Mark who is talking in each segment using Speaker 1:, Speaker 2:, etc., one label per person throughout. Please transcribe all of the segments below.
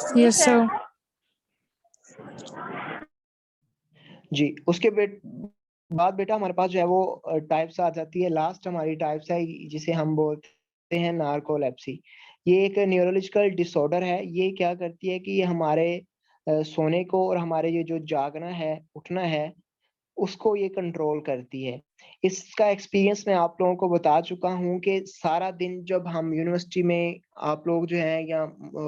Speaker 1: Yes, sir.
Speaker 2: जी, उसके बाद बेटा हमारे पास जो है वो टाइप्स आ जाती है। लास्ट हमारी टाइप्स है जिसे हम बोलते हैं नार्कोलेप्सी। ये एक न्यूरोलॉजिकल डिसऑर्डर है। ये क्या करती है कि ये हमारे सोने को और हमारे ये जो जागना है, उठना है, उसको ये कंट्रोल करती है। इसका एक्सपीरियंस मैं आप लोगों को बता चुका हूँ कि सारा दिन जब हम यूनिवर्सिटी में आप लोग जो हैं या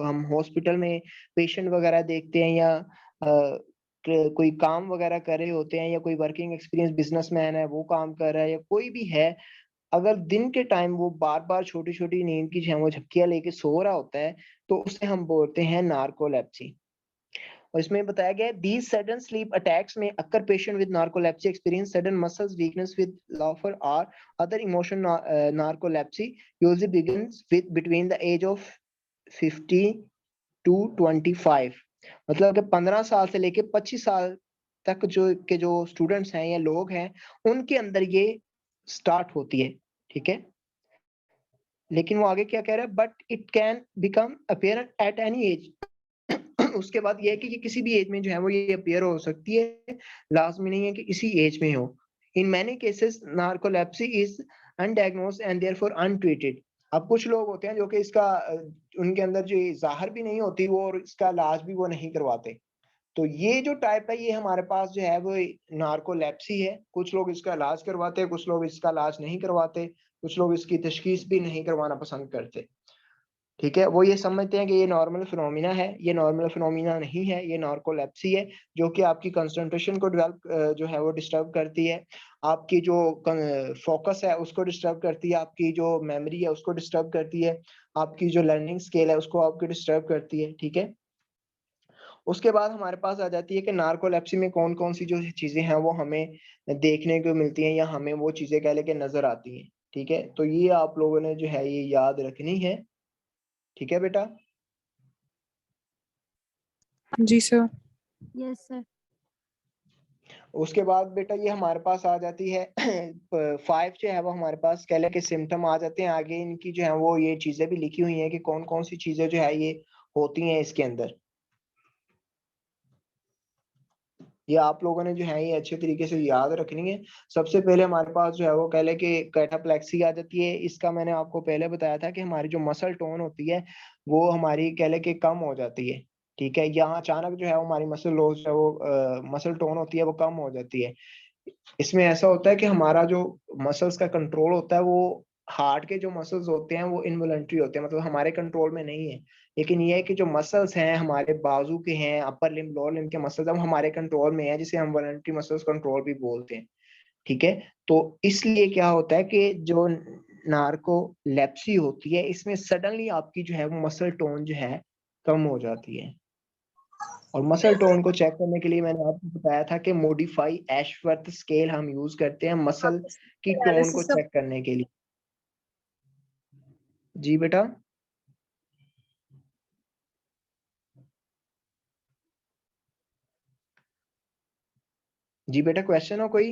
Speaker 2: हम हॉस्पिटल में पेशेंट वगैरह देखते हैं या कोई काम वगैरह कर रहे होते हैं या कोई वर्किंग एक्सपीरियंस बिजनेसमैन है वो काम कर रहा है या कोई भी है, अगर दिन के टाइम वो बार-बार छोटी-छोटी नींद की जो है वो झपकियाँ लेके सो रहा होता है, तो उसे हम बोलते हैं नार्कोलेप्सी। और इसमें बताया गया है these sudden sleep attacks may occur patient with narcolepsy experience sudden muscles weakness with laughter or other emotion narcolepsy usually begins with between the age of 50 to 25। मतलब कि 15 साल से लेके 25 साल तक जो स्टूडेंट्स हैं या लोग हैं, उनके अंदर ये स्टार्ट होती है, ठीक है? लेकिन वो आगे क्या कह रहा है but it can become apparent at any age. उसके बाद ये है कि ये किसी भी एज में जो है वो ये अपीयर हो सकती है, लाज़मी नहीं है कि इसी एज में हो। In many cases narcolepsy is undiagnosed and therefore untreated. अब कुछ लोग होते हैं जो कि इसका उनके अंदर जो ये ज़ाहिर भी नहीं होती वो और इसका इलाज भी वो नहीं करवाते। तो ये जो टाइप है ये हमारे पास जो है वो नार्कोलेप्सी है। कुछ लोग इसका इलाज करवाते हैं, कुछ लोग इसका इलाज नहीं करवाते, कुछ लोग इसकी तशख़ीस भी नहीं करवाना पसंद करते। ठीक है? वो ये समझते हैं कि ये नॉर्मल फिनोमिना है, ये नॉर्मल फिनोमिना नहीं है, ये नार्कोलेप्सी है, जो कि आपकी कंसंट्रेशन को जो है वो डिस्टर्ब करती है। आपकी जो फ़ोकस है उसको डिस्टर्ब करती है, आपकी जो मेमोरी है उसको डिस्टर्ब करती है, आपकी जो लर्निंग स्किल है उसको आपकी डिस्टर्ब करती है, ठीक है? उसके बाद हमारे पास आ जाती है कि नार्कोलेप्सी में कौन-कौन सी जो चीज़ें हैं वो हमें देखने को मिलती हैं या हमें वो चीज़ें कह लें कि नज़र आती हैं, ठीक है? तो ये आप लोगों ने जो है ये याद रखनी है, ठीक है बेटा?
Speaker 1: जी, सर।
Speaker 3: Yes, sir.
Speaker 2: उसके बाद बेटा ये हमारे पास आ जाती है 5 जो है वो हमारे पास कह लें कि सिम्पटम आ जाते हैं। आगे इनकी जो है वो ये चीज़ें भी लिखी हुई हैं कि कौन-कौन सी चीज़ें जो है ये होती हैं इसके अंदर। ये आप लोगों ने जो है ये अच्छे तरीके से याद रखनी है। सबसे पहले हमारे पास जो है वो कह लें कि कैटाप्लेक्सी आ जाती है। इसका मैंने आपको पहले बताया था कि हमारी जो मसल टोन होती है, वो हमारी कह लें कि कम हो जाती है, ठीक है? यहाँ अचानक जो है वो हमारी मसल लॉस जो है वो मसल टोन होती है वो कम हो जाती है। इसमें ऐसा होता है कि हमारा जो मसल्स का कंट्रोल होता है वो हार्ट के जो मसल्स होते हैं वो इनवॉलंटरी होते हैं, मतलब हमारे कंट्रोल में नहीं है। लेकिन ये है कि जो मसल्स हैं हमारे बाजू के हैं, अपर लिम्ब, लोअर लिम्ब के मसल्स हम हमारे कंट्रोल में हैं, जिसे हम वॉलंटरी मसल्स कंट्रोल भी बोलते हैं, ठीक है? तो इसलिए क्या होता है कि जो नार्कोलेप्सी होती है इसमें सडनली आपकी जो है वो मसल टोन जो है कम हो जाती है। और मसल टोन को चेक करने के लिए मैंने आपको बताया था कि मॉडिफाई एशवर्थ स्केल हम यूज़ करते हैं मसल की टोन को
Speaker 1: एनालिसिस
Speaker 2: चेक करने के लिए। जी बेटा? जी बेटा क्वेश्चन हो कोई?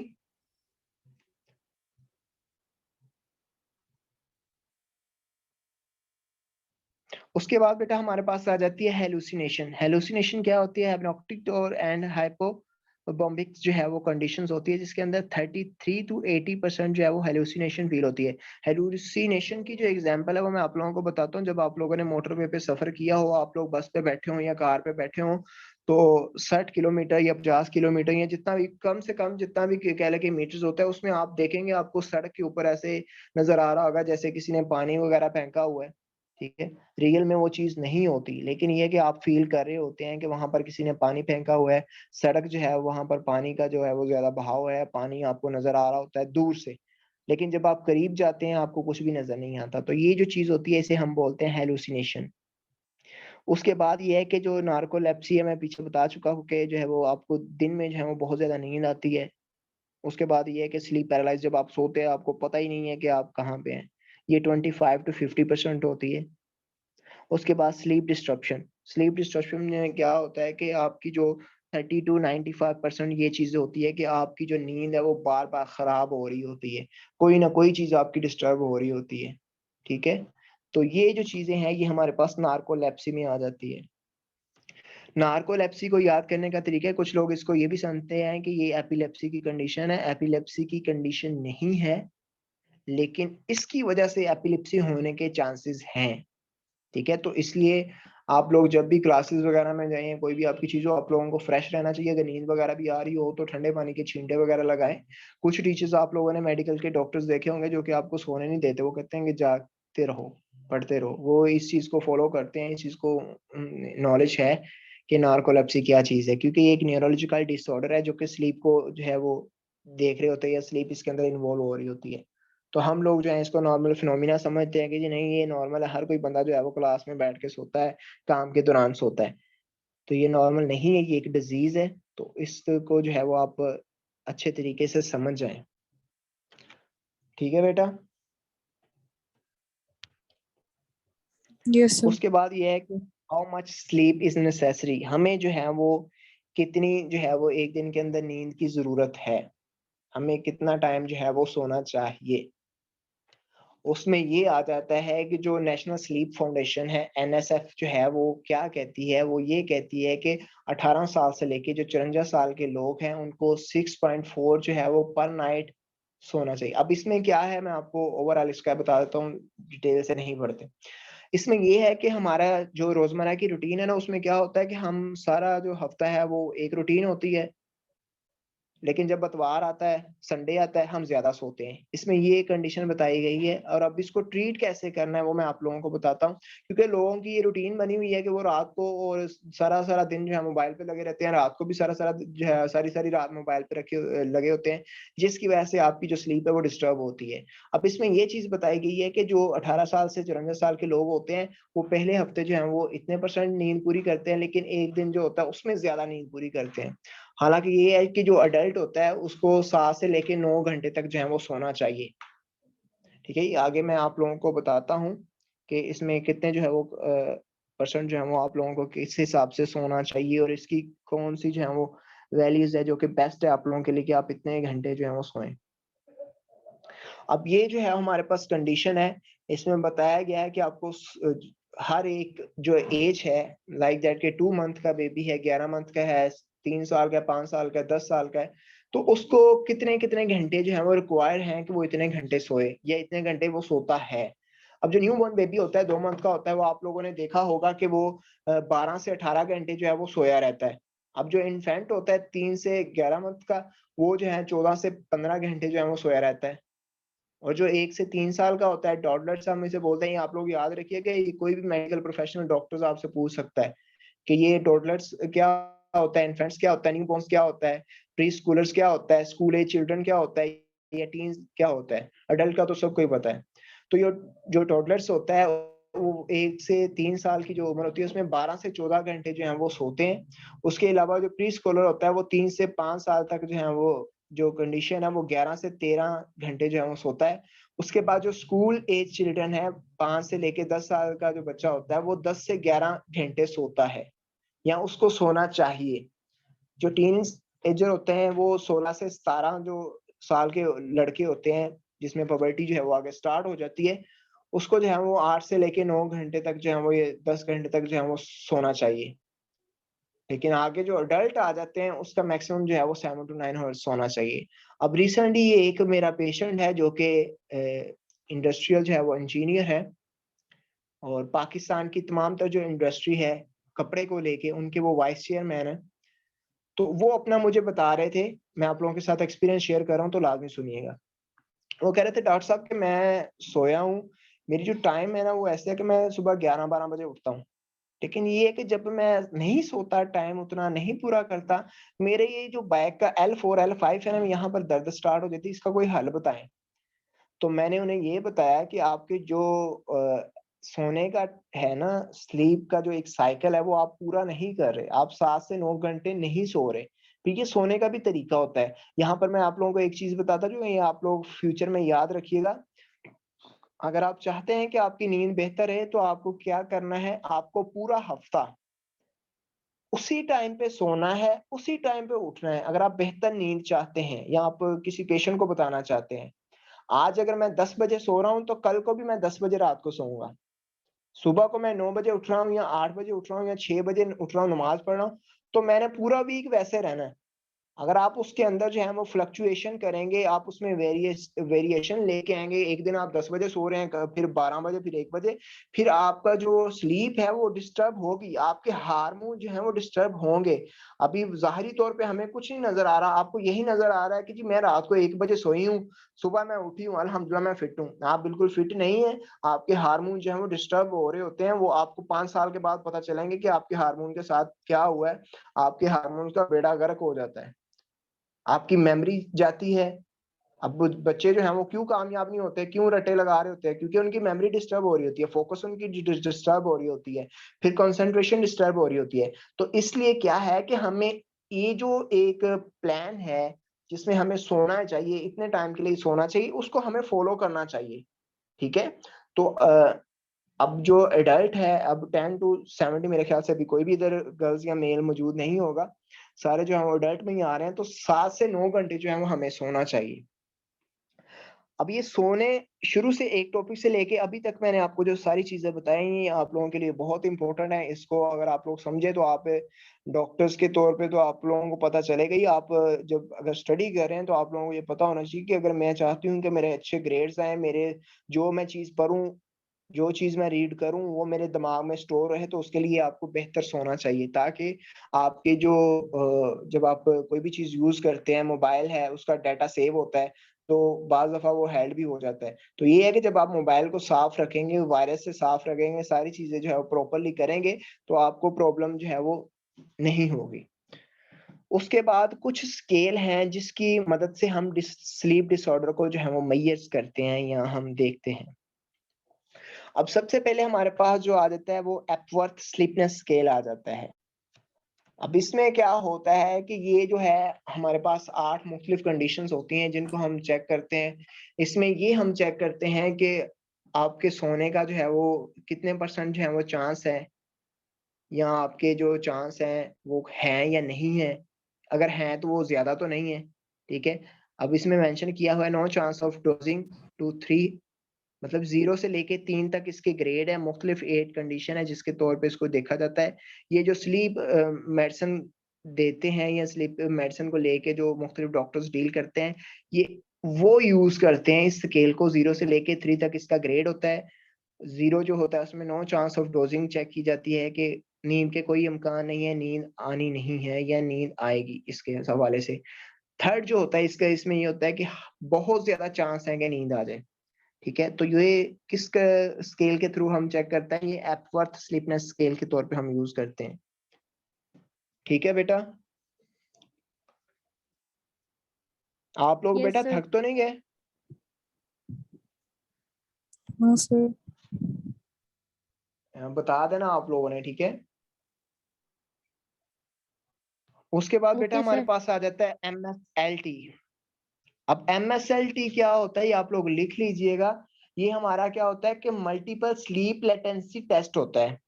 Speaker 2: उसके बाद बेटा हमारे पास आ जाती है हैलुसिनेशन। हैलुसिनेशन क्या होती है? हिप्नोटिक और एंड हाइपोबोम्बिक जो है वो कंडीशंस होती है जिसके अंदर 33 टू 80% जो है वो हैलुसिनेशन फील होती है। हैलुसिनेशन की जो एग्जांपल है वो मैं आप लोगों को बताता हूँ। जब आप लोगों ने मोटरवे पे सफर किया हो, आप लोग बस पे बैठे हों या कार पे बैठे हों, तो 60 किलोमीटर या 50 किलोमीटर या जितना भी कम से कम जितना भी कह लें कि मीटर्स होता है उसमें आप देखेंगे आपको सड़क के ऊपर ऐसे नज़र आ रहा होगा जैसे किसी ने पानी वगैरह फेंका हुआ है, ठीक है? रियल में वो चीज़ नहीं होती, लेकिन ये है कि आप फ़ील कर रहे होते हैं कि वहाँ पर किसी ने पानी फेंका हुआ है, सड़क जो है वहाँ पर पानी का जो है वो ज़्यादा बहाव है, पानी आपको नज़र आ रहा होता है दूर से। लेकिन जब आप करीब जाते हैं आपको कुछ भी नज़र नहीं आता, तो ये जो चीज़ होती है इसे हम बोलते हैं हैलुसिनेशन। उसके बाद ये है कि जो नार्कोलेप्सी है मैं पीछे बता चुका हूँ कि जो है वो आपको दिन में जो है वो बहुत ज़्यादा नींद आती है। उसके बाद ये है कि स्लीप पैरालाइज़ जब आप सोते हैं आपको पता ही नहीं है कि आप कहाँ पे हैं। ये 25 टू 50% होती है। उसके बाद स्लीप डिस्ट्रप्शन। स्लीप डिस्ट्रप्शन में क्या होता है कि आपकी जो 30 टू 95% ये चीज़ें होती है कि आपकी जो नींद है वो बार-बार खराब हो रही होती है। कोई ना कोई चीज़ आपकी डिस्टर्ब हो रही होती है, ठीक है? तो ये जो चीज़ें हैं ये हमारे पास नार्कोलेप्सी में आ जाती है। नार्कोलेप्सी को याद करने का तरीका है, कुछ लोग इसको ये भी समझते हैं कि ये एपिलेप्सी की कंडीशन है, एपिलेप्सी की कंडीशन नहीं है, लेकिन इसकी वजह से एपिलेप्सी होने के चांसेस हैं, ठीक है? तो इसलिए आप लोग जब भी क्लासेस वगैरह में जाएँ, कोई भी आपकी चीज़ हो, आप लोगों को फ्रेश रहना चाहिए। अगर नींद वगैरह भी आ रही हो, तो ठंडे पानी के छींटे वगैरह लगाएँ। कुछ टीचर्स आप लोगों ने मेडिकल के डॉक्टर्स देखे होंगे, जो कि आपको सोने नहीं देते, वो कहते हैं कि जागते रहो, पढ़ते रहो। वो इस चीज़ को फ़ॉलो करते हैं, इस चीज़ को नॉलेज है कि नार्कोलेप्सी क्या चीज़ है, क्योंकि ये एक न्यूरोलॉजिकल डिसऑर्डर है, जो कि स्लीप को जो है वो देख रहे होते हैं, या स्लीप इसके अंदर इन्वॉल्व हो रही होती है। तो हम लोग जो है इसको नॉर्मल फिनोमिना समझते हैं कि जी नहीं, ये नॉर्मल है, हर कोई बंदा जो है वो क्लास में बैठ के सोता है, काम के दौरान सोता है। तो ये नॉर्मल नहीं है, ये एक डिज़ीज़ है, तो इसको जो है वो आप अच्छे तरीके से समझ जाएँ। ठीक है बेटा?
Speaker 1: Yes sir.
Speaker 2: उसके बाद ये है कि how much sleep is necessary, हमें जो है वो कितनी जो है वो 1 दिन के अंदर नींद की ज़रूरत है। हमें कितना टाइम जो है वो सोना चाहिए। उसमें ये आ जाता है कि जो नेशनल स्लीप फाउंडेशन है, एनएसएफ जो है वो क्या कहती है, वो ये कहती है कि 18 साल से लेके जो 54 साल के लोग हैं, उनको 6.4 जो है वो पर नाइट सोना चाहिए। अब इसमें क्या है, मैं आपको ओवरऑल इसका बता देता हूँ, डिटेल से नहीं पढ़ते। इसमें ये है कि हमारा जो रोज़मर्रा की रूटीन है ना, उसमें क्या होता है कि हम सारा जो हफ्ता है वो एक रूटीन होती है। लेकिन जब इतवार आता है, संडे आता है, हम ज़्यादा सोते हैं। इसमें ये कंडीशन बताई गई है, और अब इसको ट्रीट कैसे करना है वो मैं आप लोगों को बताता हूँ। क्योंकि लोगों की ये रूटीन बनी हुई है कि वो रात को और सारा-सारा दिन जो है मोबाइल पे लगे रहते हैं, रात को भी सारा-सारा जो है सारी-सारी रात मोबाइल पे लगे होते हैं, जिसकी वजह से आपकी जो स्लीप है वो डिस्टर्ब होती है। अब इसमें ये चीज़ बताई गई है कि जो 18 साल से 54 साल के लोग होते हैं, वो पहले हफ्ते जो है वो इतने परसेंट नींद पूरी करते हैं, लेकिन 1 दिन जो होता है उसमें ज़्यादा नींद पूरी करते हैं। हालाँकि ये है कि जो अडल्ट होता है उसको 7 से लेके 9 घंटे तक जो है वो सोना चाहिए, ठीक है? ये आगे मैं आप लोगों को बताता हूँ कि इसमें कितने जो है वो परसेंट जो है वो आप लोगों को किस हिसाब से सोना चाहिए, और इसकी कौन-सी जो है वो वैल्यूज़ है जो कि बेस्ट है आप लोगों के लिए कि आप इतने घंटे जो है वो सोएँ। अब ये जो है हमारे पास कंडीशन है, इसमें बताया गया है कि आपको हर एक जो एज है, लाइक दैट कि 2 मंथ का बेबी है, 11 मंथ का है, 3 साल का है, 5 साल का है, 10 साल का है, तो उसको कितने-कितने घंटे जो है वो रिक्वायर्ड हैं कि वो इतने घंटे सोए, या इतने घंटे वो सोता है। अब जो न्यूबॉर्न बेबी होता है, 2 मंथ का होता है, वो आप लोगों ने देखा होगा कि वो 12 से 18 घंटे जो है वो सोया रहता है। अब जो इन्फेंट होता है 3 से 11 मंथ का, वो जो है 14 से 15 घंटे जो है वो सोया रहता है। और जो 1 से 3 साल का होता है, टॉडलर्स हम इसे बोलते हैं, ये आप लोग याद रखिएगा, ये कोई भी मेडिकल प्रोफेशनल डॉक्टर्स आपसे पूछ सकता है कि ये टॉडलर्स क्या होता है, इन्फेंट्स क्या होता है, न्यूबॉर्न्स क्या होता है, प्री-स्कूलर्स क्या होता है, स्कूल एज चिल्ड्रन क्या होता है, या टीन्स क्या होता है। अडल्ट का तो सबको ही पता है। तो यो जो टॉडलर्स होता है, वो 1 से 3 साल की जो उम्र होती है, उसमें 12 से 14 घंटे जो हैं वो सोते हैं। उसके अलावा जो प्री-स्कूलर होता है, वो 3 से 5 साल तक जो है वो जो कंडीशन है, वो 11 से 13 घंटे जो है वो सोता है। उसके बाद जो स्कूल एज चिल्ड्रन है, 5 से लेके 10 साल का जो बच्चा होता है, वो 10 से 11 घंटे सोता है, या उसको सोना चाहिए। जो टीनेजर होते हैं, वो 16 से 17 जो साल के लड़के होते हैं, जिसमें पुबर्टी जो है वो आगे स्टार्ट हो जाती है, उसको जो है वो 8 से लेके 9 घंटे तक जो है वो, ये 10 घंटे तक जो है वो सोना चाहिए। लेकिन आगे जो अडल्ट आ जाते हैं, उसका मैक्सिमम जो है वो 7 टू 9 हॉर्स सोना चाहिए। अब रिसेंटली ये एक मेरा पेशेंट है जो कि इंडस्ट्रियल जो है वो इंजीनियर है, और पाकिस्तान की तमाम तर जो इंडस्ट्री है, कपड़े को लेके, उनके वो वाइस चेयरमैन हैं। तो वो अपना मुझे बता रहे थे, मैं आप लोगों के साथ एक्सपीरियंस शेयर कर रहा हूँ, तो लाज़मी सुनिएगा। वो कह रहे थे, डॉक्टर साहब कि मैं सोया हूँ, मेरी जो टाइम है ना वो ऐसे है कि मैं सुबह 11-12 बजे उठता हूँ। लेकिन ये है कि जब मैं नहीं सोता, टाइम उतना नहीं पूरा करता, मेरे ये जो बैक का L4, L5 है ना, यहाँ पर दर्द स्टार्ट हो जाती है, इसका कोई हल बताएँ। तो मैंने उन्हें ये बताया कि आपके जो सोने का है ना, स्लीप का जो एक साइकिल है, वो आप पूरा नहीं कर रहे। आप 7 से 9 घंटे नहीं सो रहे। तो ये सोने का भी तरीका होता है। यहाँ पर मैं आप लोगों को एक चीज़ बताता चलूँ, ये आप लोग फ्यूचर में याद रखिएगा। अगर आप चाहते हैं कि आपकी नींद बेहतर रहे, तो आपको क्या करना है, आपको पूरा हफ्ता उसी टाइम पे सोना है, उसी टाइम पे उठना है। अगर आप बेहतर नींद चाहते हैं, या आप किसी पेशेंट को बताना चाहते हैं, आज अगर मैं 10 बजे सो रहा हूँ, तो कल को भी मैं 10 बजे रात को सोऊँगा। सुबह को मैं 9 बजे उठ रहा हूँ या 8 बजे उठ रहा हूँ या 6 बजे उठ रहा हूँ, नमाज पढ़ रहा हूँ, तो मैंने पूरा वीक वैसे रहना है। अगर आप उसके अंदर जो है वो फ्लक्चुएशन करेंगे, आप उसमें वेरिएशन लेके आएँगे, एक दिन आप 10 बजे सो रहे हैं, फिर 12 बजे, फिर 1 बजे, फिर आपका जो स्लीप है वो डिस्टर्ब होगी, आपके हार्मोन जो हैं वो डिस्टर्ब होंगे। अभी ज़ाहिरी तौर पे हमें कुछ नहीं नज़र आ रहा, आपको यही नज़र आ रहा है कि जी मैं रात को 1 बजे सोई हूँ, सुबह मैं उठी हूँ, अल्हम्दुलिल्लाह मैं फिट हूँ। आप बिल्कुल फिट नहीं हैं, आपके हार्मोन जो हैं वो डिस्टर्ब हो रहे होते हैं, वो आपको 5 साल के बाद पता चलेंगे कि आपके हार्मोन के साथ क्या हुआ है, आपके हार्मोन का बेड़ा गर्क हो जाता है। आपकी मेमोरी जाती है। अब ब बच्चे जो हैं वो क्यों कामयाब नहीं होते, क्यों रट्टे लगा रहे होते हैं? क्योंकि उनकी मेमोरी डिस्टर्ब हो रही होती है, फ़ोकस उनकी डिस्टर्ब हो रही होती है, फिर कंसंट्रेशन डिस्टर्ब हो रही होती है। तो इसलिए क्या है कि हमें ये जो एक प्लान है, जिसमें हमें सोना चाहिए, इतने टाइम के लिए सोना चाहिए, उसको हमें फ़ॉलो करना चाहिए, ठीक है? तो अब जो एडल्ट है, अब 10 टू 70 मेरे ख्याल से अभी कोई भी इधर गर्ल्स या मेल मौजूद नहीं होगा। सारे जो हैं वो एडल्ट में ही आ रहे हैं, तो 7 से 9 घंटे जो है वो हमें सोना चाहिए। अब ये सोने शुरू से एक टॉपिक से लेके अभी तक मैंने आपको जो सारी चीज़ें बताई हैं, ये आप लोगों के लिए बहुत इम्पोर्टेंट है। इसको अगर आप लोग समझे तो आप डॉक्टर्स के तौर पे तो आप लोगों को पता चलेगा ही। आप जब अगर स्टडी कर रहे हैं तो आप लोगों को ये पता होना चाहिए कि अगर मैं चाहती हूँ कि मेरे अच्छे ग्रेड्स आएँ, मेरे जो मैं चीज़ पढूँ, जो चीज़ मैं रीड करूँ वो मेरे दिमाग में स्टोर रहे, तो उसके लिए आपको बेहतर सोना चाहिए, ताकि आपके जो जब आप कोई भी चीज़ यूज़ करते हैं, मोबाइल है उसका डाटा सेव होता है, तो बाज़ दफ़ा वो हैल्ड भी हो जाता है। तो ये है कि जब आप मोबाइल को साफ रखेंगे, वायरस से साफ रखेंगे, सारी चीज़ें जो है वो प्रॉपर्ली करेंगे, तो आपको प्रॉब्लम जो है वो नहीं होगी। उसके बाद कुछ स्केल हैं जिसकी मदद से हम स्लीप डिसऑर्डर को जो है वो मैय्यज़ करते हैं या हम देखते हैं। अब सबसे पहले हमारे पास जो आ जाता है वो एपवर्थ स्लीपनेस स्केल आ जाता है। अब इसमें क्या होता है कि ये जो है हमारे पास 8 मुख्तलिफ कंडीशंस होती हैं जिनको हम चेक करते हैं। इसमें ये हम चेक करते हैं कि आपके सोने का जो है वो कितने परसेंट जो है वो चांस है, या आपके जो चांस हैं वो हैं या नहीं हैं। अगर हैं तो वो ज़्यादा तो नहीं है, ठीक है? अब इसमें मेंशन किया हुआ है no chance of dosing to 3, मतलब 0 से लेके 3 तक इसके ग्रेड है, मुख्तलिफ 8 कंडीशन है जिसके तौर पे इसको देखा जाता है। ये जो स्लीप मेडिसिन देते हैं या स्लीप मेडिसिन को लेके जो मुख्तलिफ डॉक्टर्स डील करते हैं, ये वो यूज़ करते हैं इस स्केल को। 0 से लेके 3 तक इसका ग्रेड होता है। 0 जो होता है उसमें no chance of dosing check की जाती है कि नींद के कोई इम्कान नहीं है, नींद आनी नहीं है या नींद आएगी इसके हवाले से। थर्ड जो होता है इसका, इसमें ये होता है कि बहुत ज़्यादा चांस है कि नींद आ जाए। ठीक है? तो ये किस क स्केल के थ्रू हम चेक करते हैं, ये एपवर्थ स्लीपनेस स्केल के तौर पे हम यूज़ करते हैं। ठीक है बेटा? आप लोग
Speaker 1: यस
Speaker 2: बेटा
Speaker 1: सर।
Speaker 2: थक तो नहीं गए?
Speaker 1: हाँ सर।
Speaker 2: बता देना आप लोगों ने, ठीक है? उसके बाद बेटा
Speaker 1: ओके
Speaker 2: हमारे
Speaker 1: सर।
Speaker 2: पास आ जाता है एमएसएलटी। अब एमएसएलटी क्या होता है ये आप लोग लिख लीजिएगा। ये हमारा क्या होता है कि मल्टीपल स्लीप लेटेंसी टेस्ट होता है।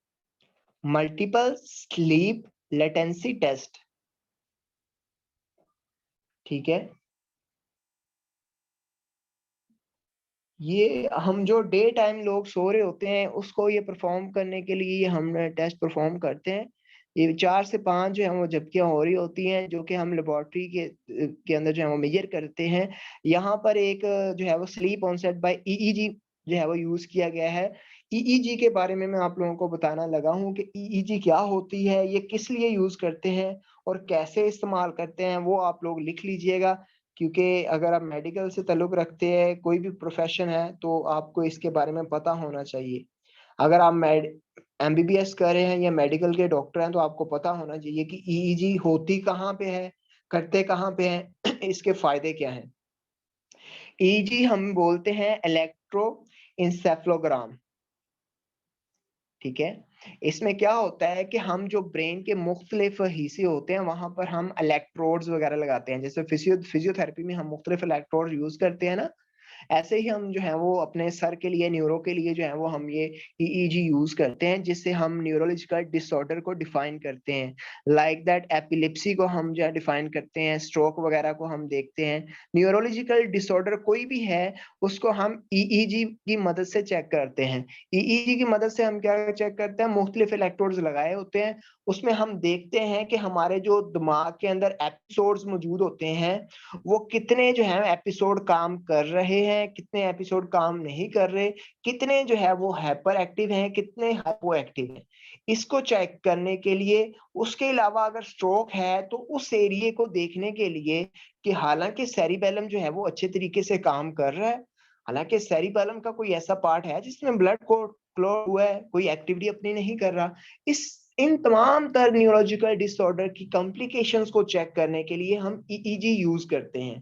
Speaker 2: मल्टीपल स्लीप लेटेंसी टेस्ट, ठीक है? ये हम जो डे टाइम लोग सो रहे होते हैं उसको ये परफॉर्म करने के लिए हम टेस्ट परफॉर्म करते हैं। ये 4 से 5 जो है वो झपकियाँ हो रही होती हैं जो कि हम लेबोरेटरी के अंदर जो है वो मेज़र करते हैं। यहाँ पर एक जो है वो स्लीप ऑनसेट बाय ईईजी जो है वो यूज़ किया गया है। ईईजी के बारे में मैं आप लोगों को बताना लगा हूँ कि ईईजी क्या होती है, ये किस लिए यूज़ करते हैं और कैसे इस्तेमाल करते हैं, वो आप लोग लिख लीजिएगा। क्योंकि अगर आप मेडिकल से ताल्लुक़ रखते हैं, कोई भी प्रोफ़ेशन है, तो आपको इसके बारे में पता होना चाहिए। अगर आप एमबीबीएस कर रहे हैं या मेडिकल के डॉक्टर हैं, तो आपको पता होना चाहिए कि ईईजी होती कहाँ पे है, करते कहाँ पे हैं, इसके फ़ायदे क्या हैं। ईईजी हम बोलते हैं इलेक्ट्रोएन्सेफेलोग्राम, ठीक है? इसमें क्या होता है कि हम जो ब्रेन के मुख्तलिफ हिस्से होते हैं, वहाँ पर हम इलेक्ट्रोड्स वग़ैरह लगाते हैं। जैसे फिज़ियोथेरेपी में हम मुख्तलिफ इलेक्ट्रोड यूज़ करते हैं ना, ऐसे ही हम जो है वो अपने सर के लिए, न्यूरो के लिए जो है वो हम ये ईईजी यूज करते हैं, जिससे हम न्यूरोलॉजिकल डिसऑर्डर को डिफाइन करते हैं। लाइक दैट एपिलेप्सी को हम जो है डिफाइन करते हैं, स्ट्रोक वगैरह को हम देखते हैं। न्यूरोलॉजिकल डिसऑर्डर कोई भी है उसको हम ईईजी की मदद से चेक करते हैं। ईईजी की मदद से हम क्या चेक करते हैं, मुख्तलिफ इलेक्ट्रोड्स लगाए होते हैं, उसमें हम देखते हैं कि हमारे जो दिमाग के अंदर एपिसोड्स मौजूद होते हैं वो कितने जो है एपिसोड काम कर रहे हैं, कितने एपिसोड काम नहीं कर रहे, कितने जो है वो हाइपर एक्टिव हैं, कितने हाइपो एक्टिव हैं। इसको चेक करने के लिए, उसके अलावा अगर स्ट्रोक है तो उस एरिया को देखने के लिए कि हालांकि सेरिबेलम जो है वो अच्छे तरीके से काम कर रहा है, हालांकि सेरिबेलम का कोई ऐसा पार्ट है जिसमें ब्लड को क्लॉट हुआ है, कोई एक्टिविटी अपनी नहीं कर रहा। इस इन तमाम तर न्यूरोलॉजिकल डिसऑर्डर की कॉम्प्लिकेशंस को चेक करने के लिए हम ईईजी यूज करते हैं।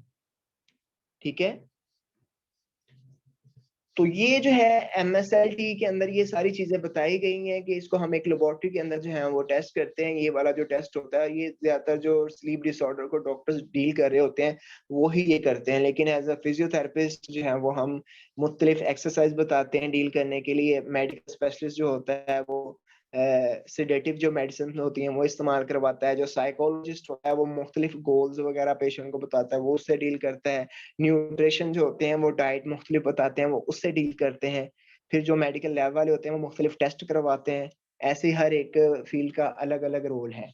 Speaker 2: ठीक है, तो ये जो है एमएसएलटी के अंदर ये सारी चीजें बताई गई हैं कि इसको हम एक लेबोरेटरी के अंदर जो है वो टेस्ट करते हैं। ये वाला जो टेस्ट होता है ये ज्यादातर जो स्लीप डिसऑर्डर को डॉक्टर्स डील कर रहे होते हैं वो ही ये करते हैं, लेकिन एज अ फिजियोथेरेपिस्ट जो है वो हम मुख्तलिफ एक्सरसाइज बताते हैं डील करने के लिए। मेडिकल स्पेशलिस्ट जो होता है वो सेडेटिव जो मेडिसिन होती हैं वो इस्तेमाल करवाता है। जो साइकोलॉजिस्ट होता है वो मुख्तलिफ गोल्स वगैरह पेशेंट को बताता है, वो उससे डील करता है। न्यूट्रिशन जो होते हैं वो डाइट मुख्तलिफ बताते हैं, वो उससे डील करते हैं। फिर जो मेडिकल लैब वाले होते हैं वो मुख्तलिफ टेस्ट करवाते हैं। ऐसे ही हर एक फील्ड का अलग अलग रोल है।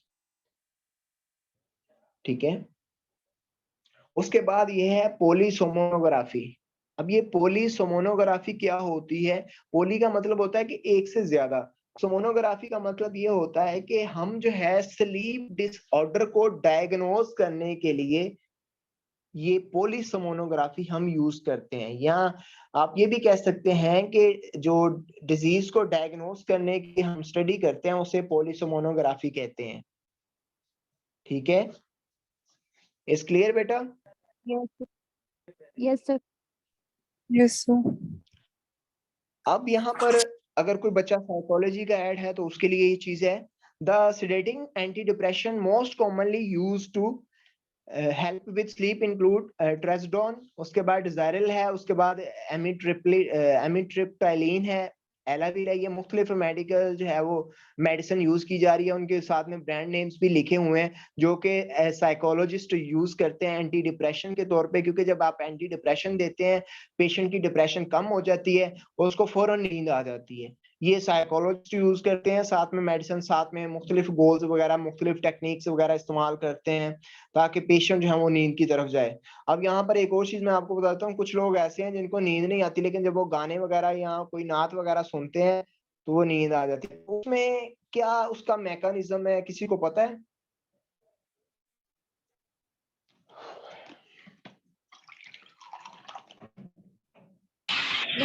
Speaker 2: ठीक है, उसके बाद ये है पोलीसोमोनोग्राफी। अब ये पोलीसोमोनोग्राफी क्या होती है? पोली का मतलब होता है कि एक से ज्यादा, सोमोनोग्राफी का मतलब ये होता है कि हम जो है स्लीप डिसऑर्डर को डायग्नोज करने के लिए ये पोलीसोमोनोग्राफी हम यूज करते हैं। या आप ये भी कह सकते हैं कि जो डिजीज को डायग्नोज करने की हम स्टडी करते हैं उसे पोलीसोमोनोग्राफी कहते हैं। ठीक है, इस क्लियर बेटा?
Speaker 3: Yes, sir. Yes, sir.
Speaker 1: Yes, sir.
Speaker 2: अब यहाँ पर अगर कोई बच्चा साइकोलॉजी का ऐड है तो उसके लिए ये चीज है, the sedating anti depression most commonly use to help with sleep include trazodone, उसके बाद डिजायरल है, उसके बाद एमिट्रिप्टाइलिन है, एलाविर है। ये मुख्तलिफ मेडिकल जो है वो मेडिसिन यूज की जा रही है, उनके साथ में ब्रांड नेम्स भी लिखे हुए हैं जो कि साइकोलॉजिस्ट यूज करते हैं एंटी डिप्रेशन के तौर पे। क्योंकि जब आप एंटी डिप्रेशन देते हैं पेशेंट की डिप्रेशन कम हो जाती है और उसको फौरन नींद आ जाती है। ये साइकोलॉजिस्ट यूज करते हैं, साथ में मेडिसिन, साथ में मुख्तलिफ गोल्स वगैरह, मुख्तलिफ टेक्निक्स वगैरह इस्तेमाल करते हैं ताकि पेशेंट जो है वो नींद की तरफ जाए। अब यहाँ पर एक और चीज मैं आपको बताता हूँ, कुछ लोग ऐसे हैं जिनको नींद नहीं आती, लेकिन जब वो गाने वगैरह या कोई नात वगैरह सुनते हैं तो वो नींद आ जाती है। उसमें क्या उसका मैकेनिज्म है, किसी को पता है?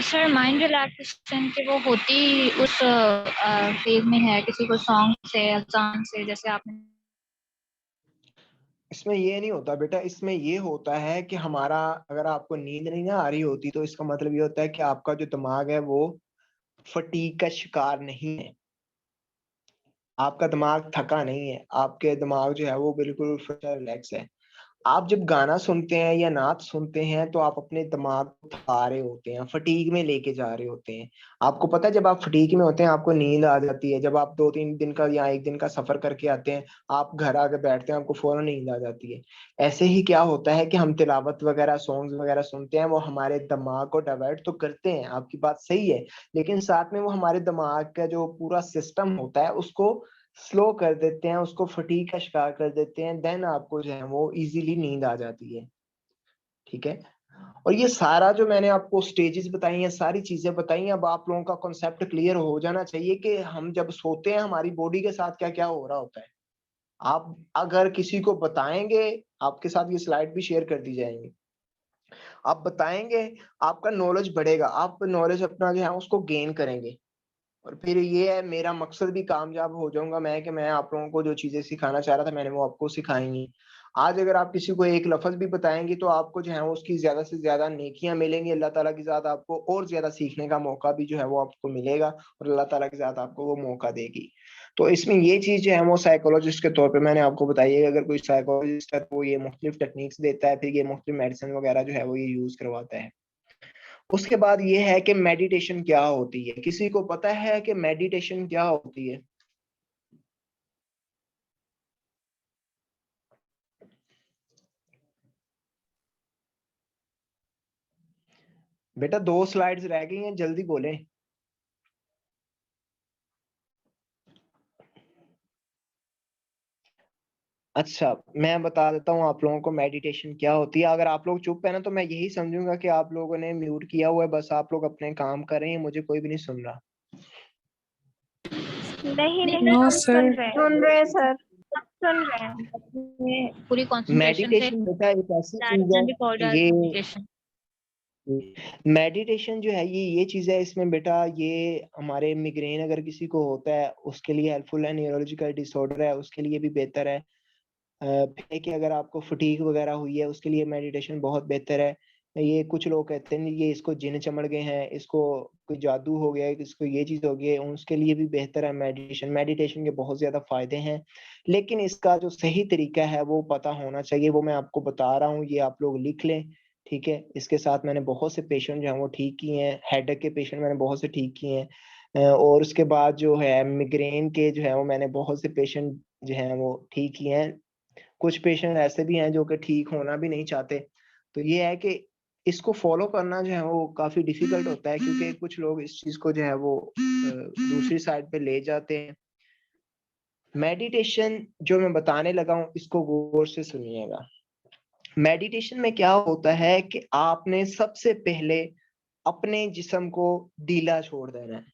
Speaker 3: सर माइंड रिलैक्सेशन की वो होती उस फेज में है, किसी को सॉन्ग से, अजान से, जैसे आपने।
Speaker 2: इसमें ये नहीं होता बेटा, इसमें ये होता है कि हमारा, अगर आपको नींद नहीं ना आ रही होती तो इसका मतलब ये होता है कि आपका जो दिमाग है वो फटीग का शिकार नहीं है, आपका दिमाग थका नहीं है, आपके दिमाग जो है वो बिल्कुल रिलैक्स है। आप जब गाना सुनते हैं या नात सुनते हैं तो आप अपने दिमाग को थका रहे होते हैं, फटीग में लेके जा रहे होते हैं। आपको पता है जब आप फटीग में होते हैं आपको नींद आ जाती है, जब आप 2-3 दिन का या एक दिन का सफर करके आते हैं आप घर आके बैठते हैं आपको फौरन नींद आ जाती है। ऐसे ही क्या होता है कि हम तिलावत वगैरह सॉन्ग्स वगैरह सुनते हैं, वो हमारे दिमाग को डाइवर्ट तो करते हैं, आपकी बात सही है, लेकिन साथ में वो हमारे दिमाग का जो पूरा सिस्टम होता है उसको स्लो कर देते हैं, उसको फटीग का शिकार कर देते हैं। देन आपको जो है वो इजीली नींद आ जाती है। ठीक है, और ये सारा जो मैंने आपको स्टेजेस बताई हैं, सारी चीजें बताई हैं, अब आप लोगों का कॉन्सेप्ट क्लियर हो जाना चाहिए कि हम जब सोते हैं हमारी बॉडी के साथ क्या क्या हो रहा होता है। आप अगर किसी को बताएंगे, आपके साथ ये स्लाइड भी शेयर कर दी जाएंगी, आप बताएंगे आपका नॉलेज बढ़ेगा, आप नॉलेज अपना जो है उसको गेन करेंगे, और फिर ये है मेरा मकसद भी कामयाब हो जाऊंगा मैं कि मैं आप लोगों को जो चीजें सिखाना चाह रहा था मैंने वो आपको सिखाई। आज अगर आप किसी को एक लफ्ज भी बताएंगे तो आपको जो है उसकी ज्यादा से ज्यादा नेकियां मिलेंगी, अल्लाह ताला की ज़ात आपको और ज्यादा सीखने का मौका भी जो है वो आपको मिलेगा और अल्लाह ताला की ज़ात आपको वो मौका देगी। तो इसमें ये चीज जो है वो साइकोलॉजिस्ट के तौर पे मैंने आपको बताई है। अगर कोई साइकोलॉजिस्ट है तो वो ये मुख्तलिफ टेक्निक्स देता है, फिर ये मुख्तलिफ मेडिसिन वगैरह जो है वो ये यूज करवाता है। उसके बाद ये है कि मेडिटेशन क्या होती है। किसी को पता है कि मेडिटेशन क्या होती है? बेटा 2 स्लाइड्स रह गई हैं, जल्दी बोलें। अच्छा, मैं बता देता हूँ आप लोगों को मेडिटेशन क्या होती है। अगर आप लोग चुप है ना तो मैं यही समझूंगा कि आप लोगों ने म्यूट किया हुआ है, बस आप लोग अपने काम कर रहे हैं, मुझे कोई भी नहीं सुन रहा।
Speaker 3: नहीं नहीं
Speaker 1: नो
Speaker 3: हम
Speaker 1: सर।
Speaker 3: सुन रहे हैं सर, हम सुन रहे हैं। ये पूरी कंसंट्रेशन से
Speaker 2: मेडिटेशन बेटा एक ऐसी चीज
Speaker 3: एंड रिकॉर्ड
Speaker 2: है,
Speaker 3: आवर
Speaker 2: ये
Speaker 3: कम्युनिकेशन।
Speaker 2: मेडिटेशन जो है ये चीज है, इसमें बेटा ये हमारे मिग्रेन अगर किसी को होता है उसके लिए हेल्पफुल है, न्यूरोलॉजिकल डिसऑर्डर है उसके लिए भी बेहतर है। फिर कि अगर आपको फटीग वगैरह हुई है उसके लिए मेडिटेशन बहुत बेहतर है। ये कुछ लोग कहते हैं ये इसको जिन चमड़ गए हैं, इसको कोई जादू हो गया है, इसको ये चीज हो गई है, उसके लिए भी बेहतर है मेडिटेशन। मेडिटेशन के बहुत ज्यादा फायदे हैं, लेकिन इसका जो सही तरीका है वो पता होना चाहिए, वो मैं आपको बता रहा हूँ, ये आप लोग लिख लें। ठीक है, इसके साथ मैंने बहुत से पेशेंट जो हैं वो ठीक किए हैं, हेडेक के पेशेंट मैंने बहुत से ठीक किए हैं। और उसके बाद जो है मिग्रेन के जो है वो मैंने बहुत से पेशेंट जो हैं वो ठीक किए हैं। कुछ पेशेंट ऐसे भी हैं जो कि ठीक होना भी नहीं चाहते। तो ये है कि इसको फॉलो करना जो है वो काफी डिफिकल्ट होता है, क्योंकि कुछ लोग इस चीज को जो है वो दूसरी साइड पे ले जाते हैं। मेडिटेशन जो मैं बताने लगा हूँ इसको गौर से सुनिएगा। मेडिटेशन में क्या होता है कि आपने सबसे पहले अपने जिस्म को ढीला छोड़ देना है।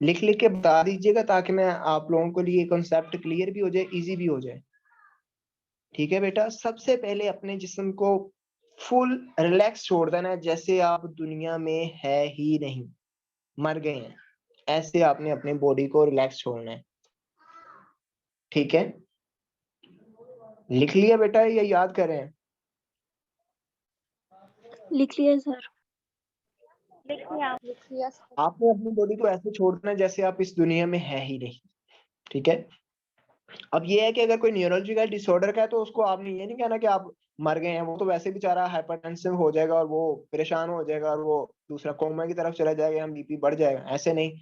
Speaker 2: लिख लिख के बता दीजिएगा ताकि मैं आप लोगों के लिए कॉन्सेप्ट क्लियर भी हो जाए, इजी भी हो जाए। ठीक है बेटा, सबसे पहले अपने जिस्म को फुल रिलैक्स छोड़ देना है, जैसे आप दुनिया में है ही नहीं, मर गए हैं, ऐसे आपने अपनी बॉडी को रिलैक्स छोड़ना है। ठीक है, लिख लिया बेटा या याद करें?
Speaker 4: लिख लिया सर।
Speaker 3: लिखिए
Speaker 2: आपने अपनी बॉडी को ऐसे छोड़ना है जैसे आप इस दुनिया में है ही नहीं। ठीक है, अब ये है कि अगर कोई न्यूरोलॉजिकल डिसऑर्डर का है तो उसको आपने ये नहीं कहना कि आप मर गए हैं, वो तो वैसे बेचारा हाइपरटेंसिव हो जाएगा और वो परेशान हो जाएगा और वो दूसरा कोमा की तरफ चला जाएगा, हम बीपी बढ़ जाएगा, ऐसे नहीं।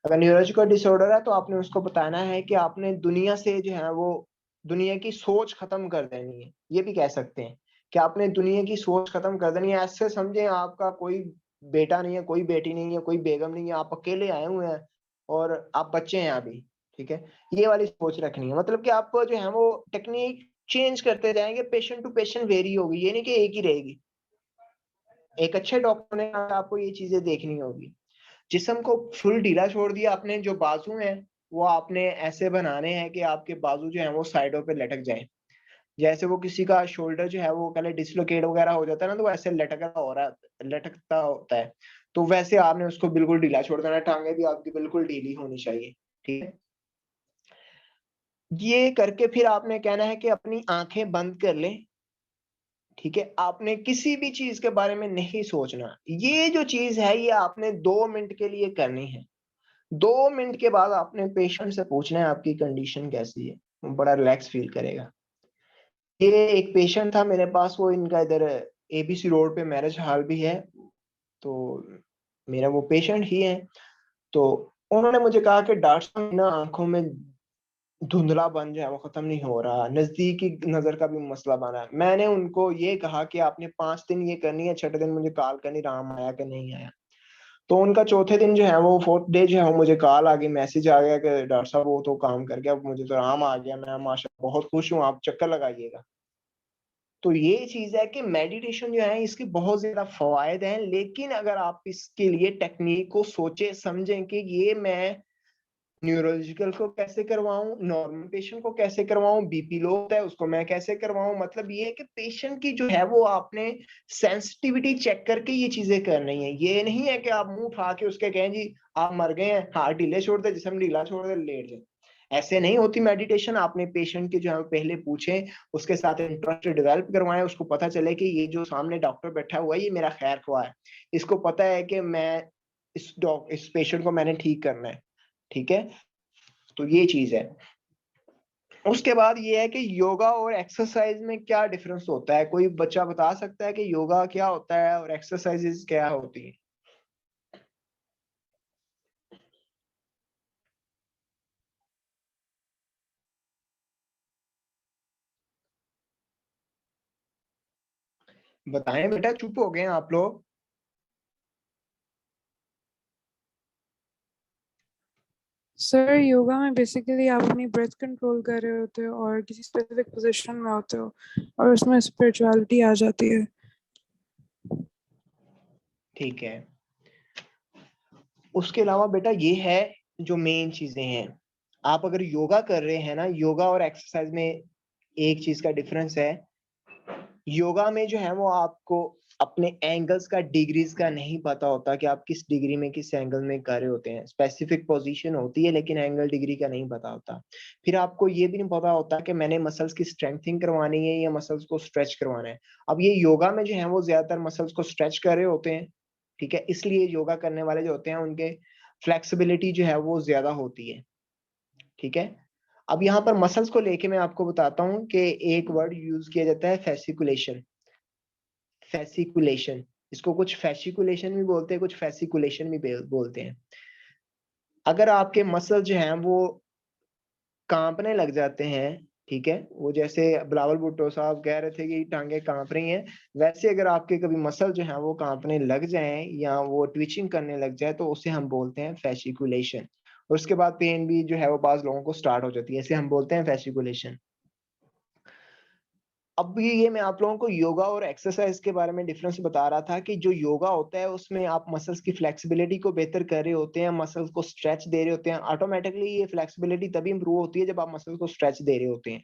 Speaker 2: अगर न्यूरोलॉजिकल डिसऑर्डर है तो आपने उसको बताना है कि आपने दुनिया से जो है वो दुनिया की सोच खत्म कर देनी है। ये भी कह सकते हैं कि आपने दुनिया की सोच खत्म कर देनी है। ऐसे समझे आपका कोई बेटा नहीं है, कोई बेटी नहीं है, कोई बेगम नहीं है, आप अकेले आए हुए हैं और आप बच्चे हैं अभी। ठीक है, ये वाली सोच रखनी है, मतलब कि आपको जो है वो टेक्निक चेंज करते जाएंगे, पेशेंट टू पेशेंट वेरी होगी, ये नहीं कि एक ही रहेगी। एक अच्छे डॉक्टर ने आपको ये चीजें देखनी होगी। जिस्म को फुल ढीला छोड़ दिया, अपने जो बाजू हैं वो आपने ऐसे बनाने हैं कि आपके बाजू जो है वो साइडों पे लटक जाए। जैसे वो किसी का शोल्डर जो है वो पहले डिसलोकेट वगैरह हो जाता है ना, तो वो ऐसे लटकता होता है। तो वैसे आपने उसको बिल्कुल ढीला छोड़ देना है, टांगे भी आपकी बिल्कुल ढीली होनी चाहिए। ठीक है, ये करके फिर आपने कहना है कि अपनी आंखें बंद कर लें। ठीक है, आपने किसी भी चीज के बारे में नहीं सोचना। ये जो चीज है ये आपने 2 मिनट के लिए करनी है। 2 मिनट के बाद आपने पेशेंट से पूछना है आपकी कंडीशन कैसी है, वो बड़ा रिलैक्स फील करेगा। ये एक पेशेंट था मेरे पास, वो इनका इधर एबीसी रोड पे मैरिज हॉल भी है, तो मेरा वो पेशेंट ही है। तो उन्होंने मुझे कहा कि डॉक्टर साहब ना आंखों में धुंधलापन जो है वो खत्म नहीं हो रहा, नजदीकी नजर का भी मसला बना है। मैंने उनको ये कहा कि आपने 5 दिन ये करनी है, छठे दिन मुझे कॉल करनी, राम आया कि नहीं आया। तो उनका चौथे दिन जो है वो फोर्थ डे जो है वो मुझे कॉल आ गई, मैसेज आ गया कि डॉक्टर साहब वो तो काम कर गया, अब मुझे तो आराम आ गया, मैं माशाल्लाह बहुत खुश हूँ, आप चक्कर लगाइएगा। तो ये चीज है कि मेडिटेशन जो है इसके बहुत ज्यादा फवायद हैं, लेकिन अगर आप इसके लिए टेक्निक को सोचे समझें कि ये मैं न्यूरोलॉजिकल को कैसे करवाऊं, नॉर्मल पेशेंट को कैसे करवाऊं, बीपी लो होता है उसको मैं कैसे करवाऊं, मतलब ये है कि पेशेंट की जो है वो आपने सेंसिटिविटी चेक करके ये चीजें करनी है। ये नहीं है कि आप मुंह उठा के उसके कहें जी आप मर गए हैं, हाथ ढीले छोड़ दे, जिसम ढीला छोड़ दे, लेट जाए। ऐसे नहीं होती मेडिटेशन। आपने पेशेंट के जो है पहले पूछे, उसके साथ इंटरेस्ट डेवलप करवाएं, उसको पता चले कि ये जो सामने डॉक्टर बैठा हुआ है ये मेरा खैर ख्वाह है, इसको पता है कि मैं इस पेशेंट को मैंने ठीक करना है। ठीक है, तो ये चीज है। उसके बाद ये है कि योगा और एक्सरसाइज में क्या डिफरेंस होता है, कोई बच्चा बता सकता है कि योगा क्या होता है और एक्सरसाइजेज क्या होती है? बताएं बेटा, चुप हो गए हैं आप लोग।
Speaker 1: सर योगा में बेसिकली आप अपनी ब्रेथ कंट्रोल कर रहे होते हो और किसी स्पेसिफिक पोजीशन में होते हो और उसमें स्पिरिचुअलिटी आ जाती है।
Speaker 2: ठीक है, उसके अलावा बेटा ये है जो मेन चीजें हैं। आप अगर योगा कर रहे हैं ना, योगा और एक्सरसाइज में एक चीज का डिफरेंस है। योगा में जो है वो आपको अपने एंगल्स का, डिग्रीज का नहीं पता होता कि आप किस डिग्री में, किस एंगल में कर रहे होते हैं। स्पेसिफिक पोजीशन होती है लेकिन एंगल डिग्री का नहीं पता होता। फिर आपको ये भी नहीं पता होता कि मैंने मसल्स की स्ट्रेंथिंग करवानी है या मसल्स को स्ट्रेच करवाना है। अब ये योगा में जो है वो ज्यादातर मसल्स को स्ट्रेच कर रहे होते हैं, ठीक है, इसलिए योगा करने वाले जो होते हैं उनके फ्लेक्सिबिलिटी जो है वो ज्यादा होती है, ठीक है। अब यहाँ पर मसल्स को लेके मैं आपको बताता हूँ कि एक वर्ड यूज किया जाता है, फेसिकुलेशन। फेसिकुलेशन, इसको कुछ फेसिकुलेशन भी बोलते हैं, कुछ फेसिकुलेशन भी बोलते हैं। अगर आपके मसल जो हैं वो कांपने लग जाते हैं, ठीक है, वो जैसे बिलावल भुट्टो साहब कह रहे थे कि टांगे कांप रही हैं, वैसे अगर आपके कभी मसल जो है वो कांपने लग जाएं या वो ट्विचिंग करने लग जाए तो उसे हम बोलते हैं फेसिकुलेशन। और उसके बाद पेन भी जो है वो बाज लोगों को स्टार्ट हो जाती है, इसे हम बोलते हैं फेसिकुलेशन। अब ये मैं आप लोगों को योगा और एक्सरसाइज के बारे में डिफरेंस बता रहा था कि जो योगा होता है उसमें आप मसल्स की फ्लेक्सिबिलिटी को बेहतर कर रहे होते हैं, मसल्स को स्ट्रेच दे रहे होते हैं। ऑटोमेटिकली ये फ्लेक्सिबिलिटी तभी इंप्रूव होती है जब आप मसल्स को स्ट्रेच दे रहे होते हैं।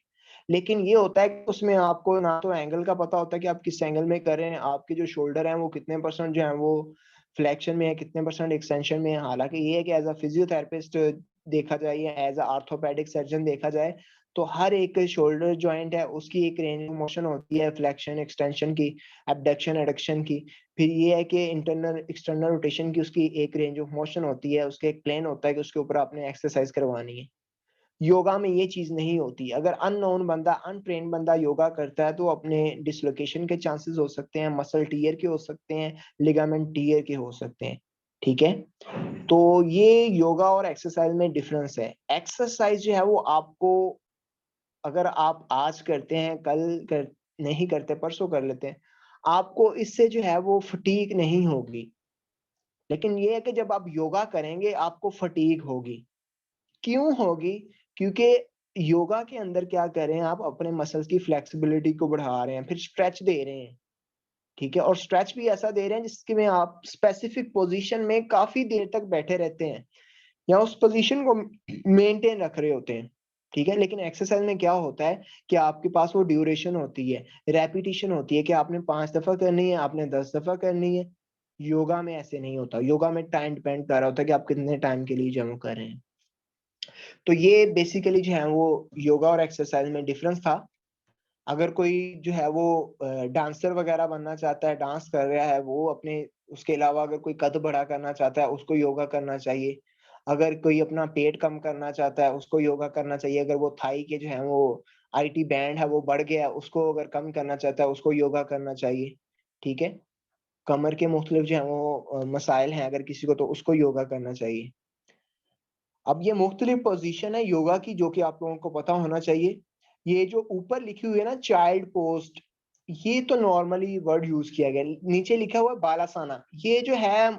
Speaker 2: लेकिन ये होता है कि उसमें आपको ना तो एंगल का पता होता है कि आप किस एंगल में कर रहे हैं, आपके जो शोल्डर है वो कितने परसेंट जो है वो फ्लेक्शन में है, कितने परसेंट एक्सटेंशन में है। हालांकि ये है कि एज अ फिजियोथेरेपिस्ट देखा जाए या एज अ आर्थोपेडिक सर्जन देखा जाए तो हर एक शोल्डर जॉइंट है उसकी एक रेंज ऑफ मोशन होती है, फ्लेक्शन एक्सटेंशन की, एबडक्शन एडक्शन की। फिर ये है कि इंटरनल एक्सटर्नल रोटेशन की उसकी एक रेंज ऑफ मोशन होती है, उसके एक प्लेन होता है कि उसके ऊपर आपने एक्सरसाइज करवानी है। योगा में ये चीज नहीं होती। अगर अननोन बंदा, अनट्रेन बंदा योगा करता है तो अपने डिसलोकेशन के चांसेस हो सकते हैं, मसल टीयर के हो सकते हैं, लिगामेंट टीयर के हो सकते हैं, ठीक है। तो ये योगा और एक्सरसाइज में डिफरेंस है। एक्सरसाइज जो है वो आपको, अगर आप आज करते हैं, कल कर नहीं करते, परसों कर लेते हैं, आपको इससे जो है वो फटीग नहीं होगी। लेकिन ये है कि जब आप योगा करेंगे आपको फटीग होगी। क्यों होगी? क्योंकि योगा के अंदर क्या कर रहे हैं आप, अपने मसल्स की फ्लेक्सिबिलिटी को बढ़ा रहे हैं, फिर स्ट्रेच दे रहे हैं, ठीक है। और स्ट्रेच भी ऐसा दे रहे हैं जिसके में आप स्पेसिफिक पोजीशन में काफी देर तक बैठे रहते हैं या उस पोजीशन को मेंटेन रख रहे होते हैं, ठीक है। लेकिन एक्सरसाइज में क्या होता है कि आपके पास वो ड्यूरेशन होती है, रेपिटेशन होती है कि आपने 5 दफा करनी है, आपने 10 दफा करनी है। योगा में ऐसे नहीं होता। योगा में टाइम डिपेंड कर रहा होता है कि आप कितने टाइम के लिए जम कर रहे हैं। तो ये बेसिकली जो है वो योगा और एक्सरसाइज में डिफरेंस था। अगर कोई जो है वो डांसर वगैरह बनना चाहता है, डांस कर रहा है, वो अपने, उसके अलावा अगर कोई कद बड़ा करना चाहता है उसको योगा करना चाहिए। अगर कोई अपना पेट कम करना चाहता है उसको योगा करना चाहिए। अगर वो थाई के जो है वो आईटी बैंड है वो बढ़ गया, उसको अगर कम करना चाहता है उसको योगा करना चाहिए, ठीक है। कमर के मुख्तलिफ जो है वो मसाइल हैं अगर किसी को, तो उसको योगा करना चाहिए। अब ये मुख्तलिफ पोजीशन है योगा की जो कि आप लोगों को पता होना चाहिए। ये जो ऊपर लिखी हुई है ना चाइल्ड पोस्ट, ये तो नॉर्मली वर्ड यूज किया गया। नीचे लिखा हुआ है बालासाना, ये जो है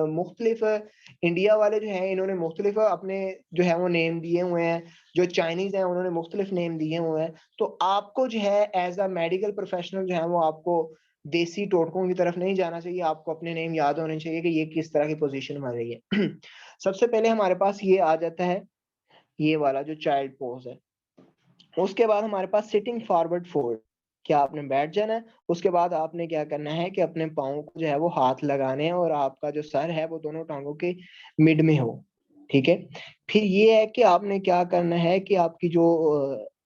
Speaker 2: मुख्तलिफ इंडिया वाले जो है इन्होंने मुख्तलिफ अपने जो है वो नेम दिए हुए हैं। जो चाइनीज है उन्होंने मुख्तलिफ नेम दिए हुए हैं। तो आपको जो है एज अ मेडिकल प्रोफेशनल जो है वो आपको देसी टोटकों की तरफ नहीं जाना चाहिए। आपको अपने नेम याद होने चाहिए कि ये किस तरह की पोजीशन बन रही है। सबसे पहले हमारे पास ये आ जाता है, ये वाला जो चाइल्ड पोज है। उसके बाद हमारे पास सिटिंग फॉरवर्ड फोल्ड, क्या आपने बैठ जाना है। उसके बाद आपने क्या करना है कि अपने पाँव को जो है वो हाथ लगाने हैं और आपका जो सर है वो दोनों टांगों के मिड में हो, ठीक है। फिर ये है कि आपने क्या करना है कि आपकी जो